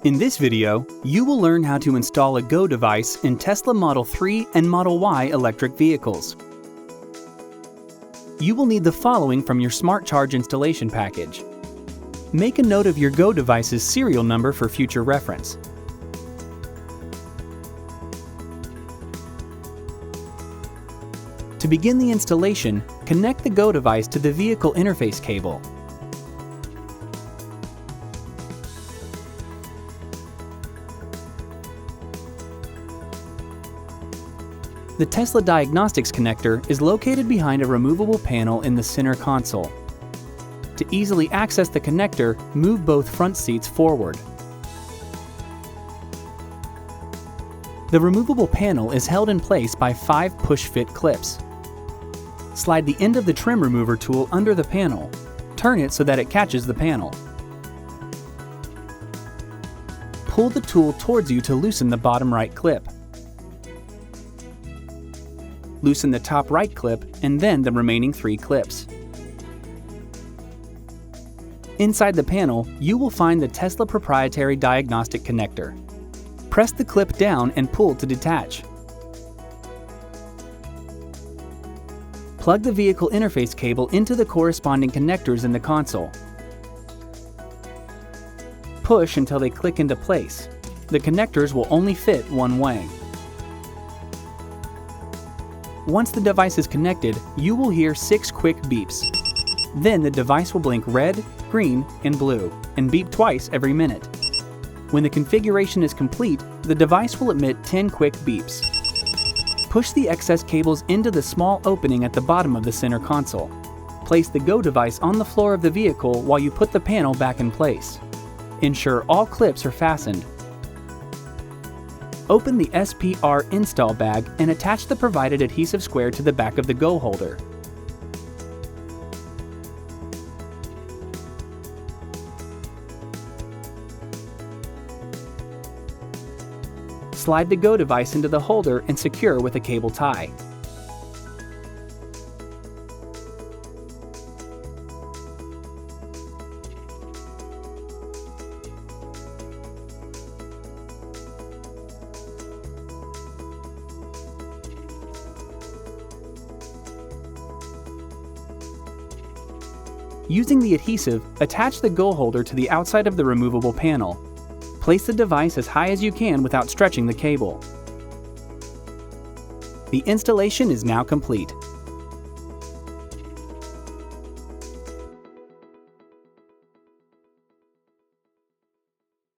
In this video, you will learn how to install a Go device in Tesla Model 3 and Model Y electric vehicles. You will need the following from your Smart Charge installation package. Make a note of your Go device's serial number for future reference. To begin the installation, connect the Go device to the vehicle interface cable. The Tesla Diagnostics connector is located behind a removable panel in the center console. To easily access the connector, move both front seats forward. The removable panel is held in place by 5 push-fit clips. Slide the end of the trim remover tool under the panel. Turn it so that it catches the panel. Pull the tool towards you to loosen the bottom right clip. Loosen the top right clip and then the remaining 3 clips. Inside the panel, you will find the Tesla proprietary diagnostic connector. Press the clip down and pull to detach. Plug the vehicle interface cable into the corresponding connectors in the console. Push until they click into place. The connectors will only fit one way. Once the device is connected, you will hear 6 quick beeps. Then the device will blink red, green, and blue, and beep twice every minute. When the configuration is complete, the device will emit 10 quick beeps. Push the excess cables into the small opening at the bottom of the center console. Place the Go device on the floor of the vehicle while you put the panel back in place. Ensure all clips are fastened. Open the SPR install bag and attach the provided adhesive square to the back of the Go holder. Slide the Go device into the holder and secure with a cable tie. Using the adhesive, attach the Go holder to the outside of the removable panel. Place the device as high as you can without stretching the cable. The installation is now complete.